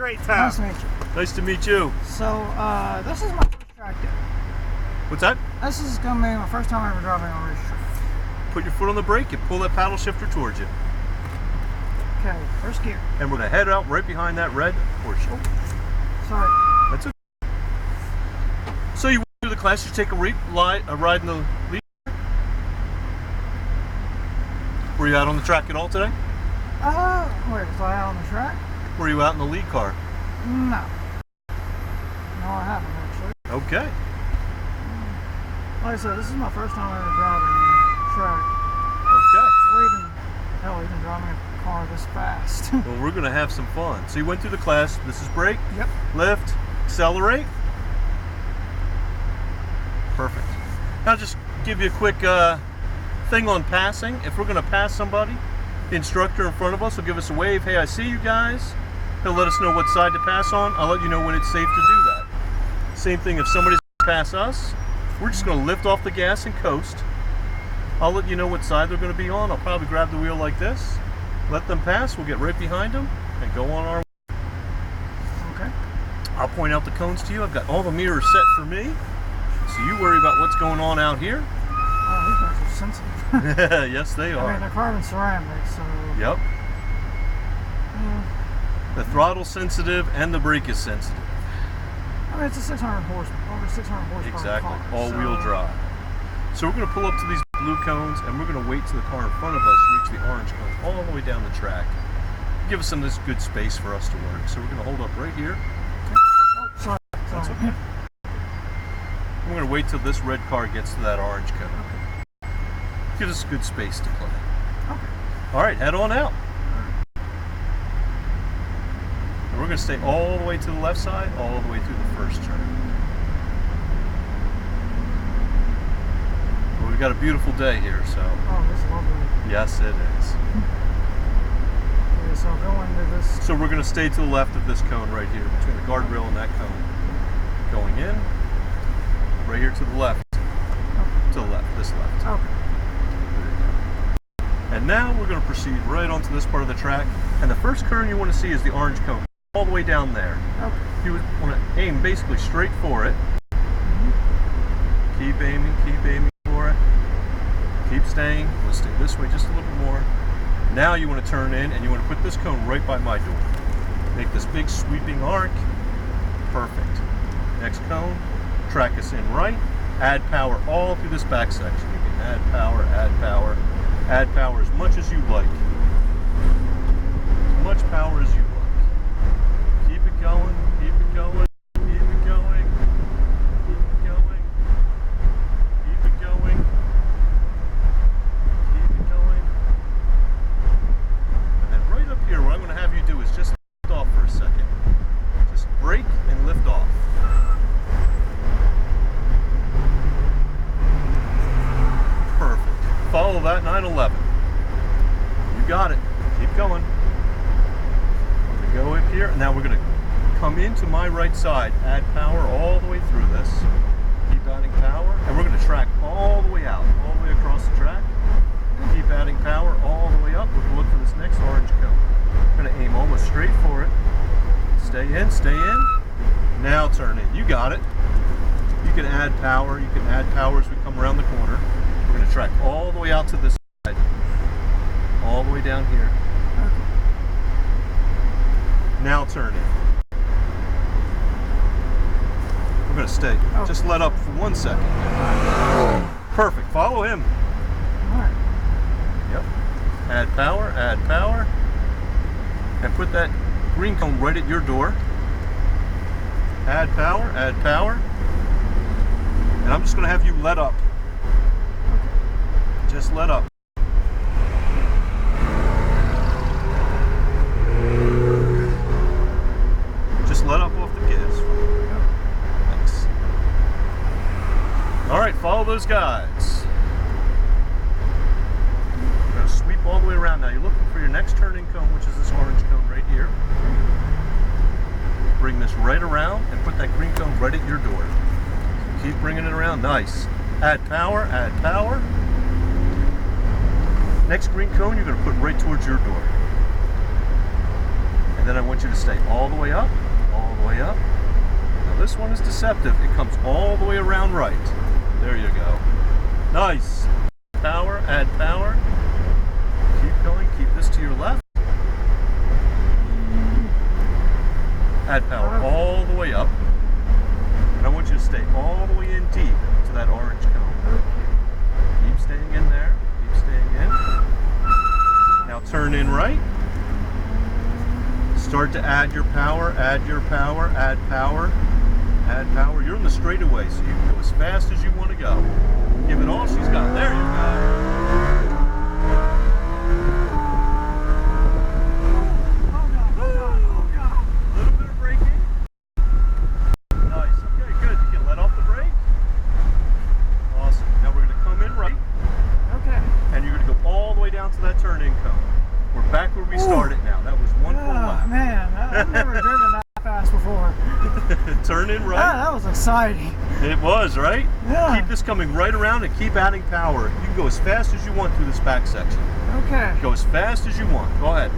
great time. Nice to meet you. Nice to meet you. So, this is my first track day. What's that? This is going to be my first time ever driving on a racetrack. Put your foot on the brake and pull that paddle shifter towards you. Okay, first gear. And we're going to head out right behind that red Porsche. Oh, sorry. That's okay. So you went through the class, you take a ride in the lead? Were you out on the track at all today? Wait, was I out on the track? Were you out in the lead car? No. No, I haven't actually. Okay. Like I said, this is my first time ever driving a track. Okay. Or even driving a car this fast. Well, we're going to have some fun. So you went through the class. This is brake, Yep. lift, accelerate. Perfect. Now just give you a quick thing on passing. If we're going to pass somebody, the instructor in front of us will give us a wave. Hey, I see you guys. He'll let us know what side to pass on. I'll let you know when it's safe to do that. Same thing if somebody's going to pass us. We're just going to lift off the gas and coast. I'll let you know what side they're going to be on. I'll probably grab the wheel like this. Let them pass. We'll get right behind them and go on our way. Okay. I'll point out the cones to you. I've got all the mirrors set for me. So you worry about what's going on out here. Oh, these guys are sensitive. Yes, they are. I mean, they're carbon ceramic, so... Yep. The throttle's sensitive and the brake is sensitive. I mean, it's a 600 horsepower, over 600 horsepower Exactly. car, All-wheel so... drive. So we're going to pull up to these blue cones and we're going to wait till the car in front of us reach the orange cones all the way down the track. Give us some of this good space for us to work. So we're going to hold up right here. Oh, sorry. That's okay. I'm going to wait till this red car gets to that orange cone. Okay. Gives us good space to play. Okay. All right, head on out. And we're going to stay all the way to the left side, all the way through the first turn. Well, we've got a beautiful day here, so. Oh, this is lovely. Yes, it is. Okay, so I'll go into this. So we're going to stay to the left of this cone right here, between the guardrail and that cone. Going in, right here to the left. Okay. To the left, this left. Okay. And now we're going to proceed right onto this part of the track. And the first curve you want to see is the orange cone, all the way down there. Okay. You want to aim basically straight for it. Keep aiming for it. Keep staying. We'll stay this way just a little bit more. Now you want to turn in and you want to put this cone right by my door. Make this big sweeping arc. Perfect. Next cone, track us in right. Add power all through this back section. You can add power, add power. Add power as much as you like. As much power as you like. Keep it going, keep it going, keep it going, keep it going, keep it going, keep it going. And then right up here, what I'm going to have you do is just lift off for a second. Just brake and lift off. Follow that 911. You got it. Keep going. I'm going to go up here. Now we're going to come into my right side. Add power all the way through this. Keep adding power. And we're going to track all the way out. All the way across the track. Keep adding power all the way up. We're going to look for this next orange cone. We're going to aim almost straight for it. Stay in, stay in. Now turn in. You got it. You can add power. You can add power as we come around the corner. We're going to track all the way out to this side, all the way down here. Okay. Now turn in. We're going to stay. Okay. Just let up for 1 second. Perfect. Follow him. All right. Yep. Add power, and put that green cone right at your door. Add power, and I'm just going to have you let up. Just let up. Just let up off the gas. Thanks. All right, follow those guides. We're going to sweep all the way around now. You're looking for your next turning cone, which is this orange cone right here. Bring this right around and put that green cone right at your door. Keep bringing it around. Nice. Add power, add power. Next green cone you're going to put right towards your door. And then I want you to stay all the way up, all the way up. Now this one is deceptive. It comes all the way around right. There you go. Nice. Power, add power. Keep going, keep this to your left. Add power all the way up. And I want you to stay all the way in deep to that orange cone. Keep staying in there, keep staying in. Now turn in right. Start to add your power, add your power, add power, add power. You're in the straightaway, so you can go as fast as you want to go. Give it all she's got. There you go. A little bit of braking. Nice. Okay, good. You can let off the brake. Awesome. Now we're going to come in right. Okay. And you're going to go all the way down to that turn-in cone. We're back where we started now. That was one full lap. Oh, man. I've never driven that fast before. Turn in right. That was exciting. It was, right? Yeah. Keep this coming right around and keep adding power. You can go as fast as you want through this back section. Okay. Go as fast as you want. Go ahead.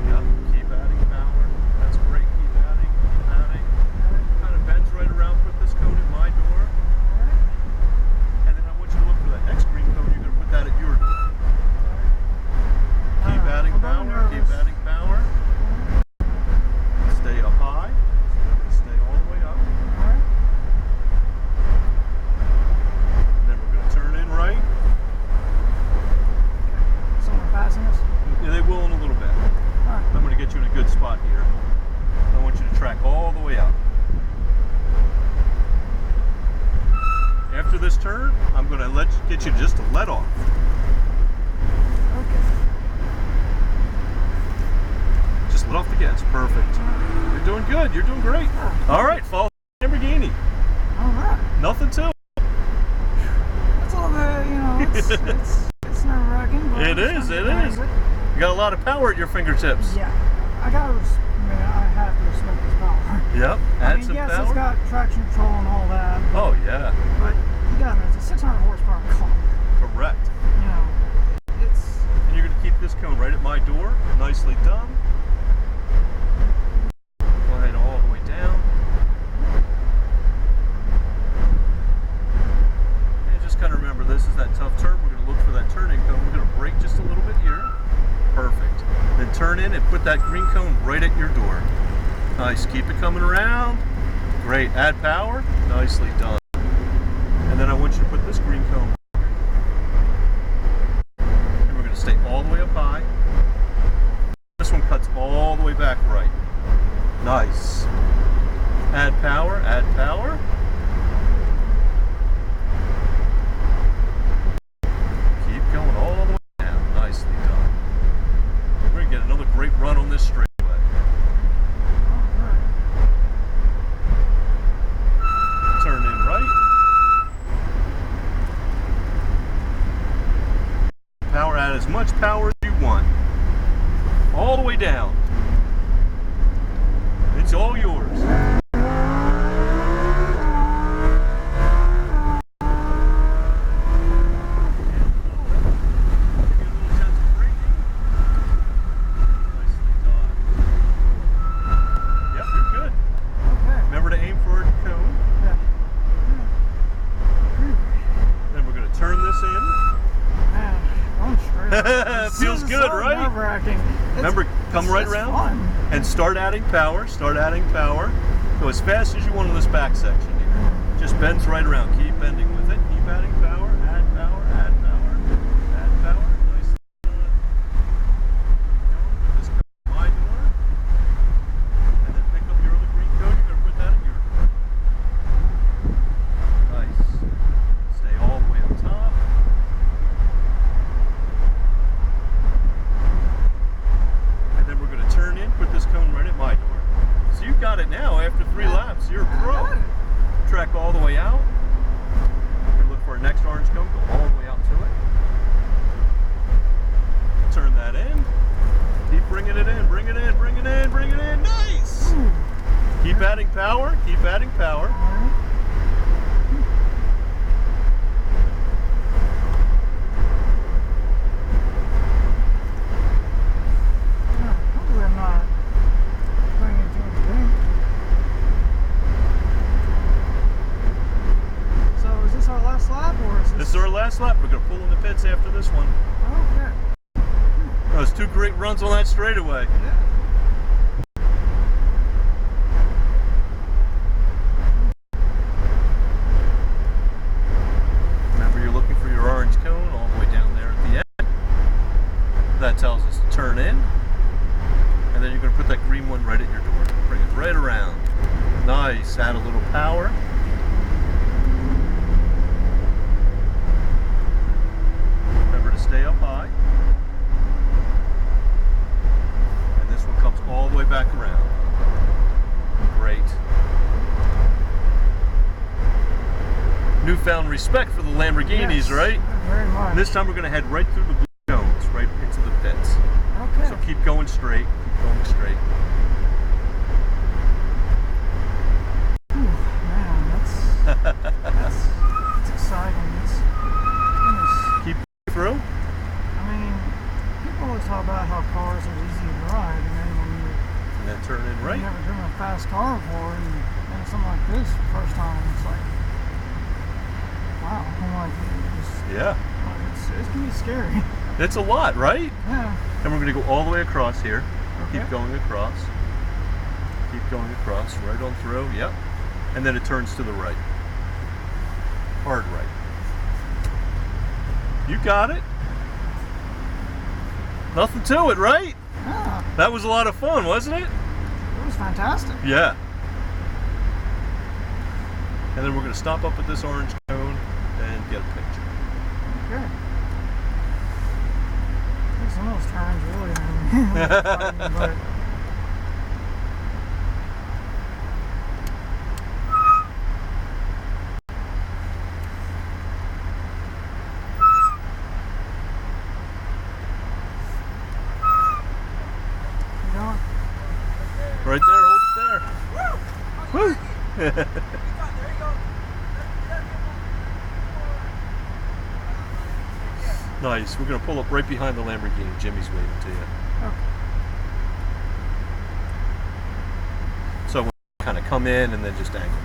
Yep. Keep adding power. That's great. Keep adding. Keep adding. Kind of bends right around. Put this cone at my door. And then I want you to look for that next green cone. You're going to put that at your door. Keep adding power. Keep adding power. Stay up high. Stay all the way up. And then we're going to turn in right. Someone passing us? Yeah, they will in a little bit. Alright. I'm going to get you in a good spot here. I want you to track all the way out. After this turn, I'm going to get you just to let off. Okay. Just let off the gas. Perfect. You're doing good. You're doing great. All right, follow Lamborghini. Alright. Nothing to it. That's a little bit, you know, it's nerve-wracking. But It is. You got a lot of power at your fingertips. Yeah. I have to respect this power. Yep. Add some yes, power. it's got traction control and all that. Oh yeah. But you gotta admit, it's a 600 horsepower car. Correct. You know, it's. And you're going to keep this cone right at my door. Nicely done. Go ahead all the way down. And just kind of remember, this is that tough turn. We're going to look for that turning cone. We're going to brake just a little bit here. Perfect. Then turn in and put that green cone right at your door. Nice. Keep it coming around. Great. Add power. Nicely done. And then I want you to put this green cone. And we're going to stay all the way up high. This one cuts all the way back right. Nice. Add power. Add power. Keep going all the way down. Nicely done. We're going to get another great run on this straightaway. Turn in right. Power, add as much power as you want. All the way down. It's all yours. Feels good, right? Nerve-wracking. Remember, come right around and start adding power. Start adding power. Go as fast as you want on this back section here. Just bends right around. Keep bending with it. Keep adding power. Add power. Add power. Add power. Nice. This comes to my door. And then pick up your other green cone. You're going to put that at your door. Nice. Stay all the way up top. Turn in, put this cone right at my door. So you've got it now after 3 laps. You're a pro. Track all the way out. We're going to look for our next orange cone, go all the way out to it. Turn that in. Keep bringing it in, bring it in, bring it in, bring it in. Nice! Keep adding power, keep adding power. this one. Okay. That was 2 great runs on that straightaway. Yeah. Remember, you're looking for your orange cone all the way down there at the end. That tells us to turn in. And then you're going to put that green one right at your door. Bring it right around. Nice. Add a little power. Remember to stay up high. And this one comes all the way back around. Great. Newfound respect for the Lamborghinis, Yes, right? Very much. And this time we're going to head right through the blue cones, right into the pits. Okay. So keep going straight, keep going straight. Ooh, man, that's exciting. Goodness. Keep through. I mean, people always talk about how cars are easy to drive, and then when And then turn in you've right. never driven a fast car before, and something like this the first time, it's like, wow. I'm like, Yeah. it's gonna be scary. It's a lot, right? Yeah. And we're going to go all the way across here. Okay. Keep going across. Keep going across, right on through. Yep. And then it turns to the right. Hard right. You got it. Nothing to it, right? Yeah. That was a lot of fun, wasn't it? It was fantastic. Yeah. And then we're going to stop up at this orange cone and get a picture. Okay. I think some of those turns really exciting, but you know, Right there, hold it there. Woo! Nice. We're going to pull up right behind the Lamborghini. Jimmy's waving to you. okay. So we'll kind of come in and then just angle.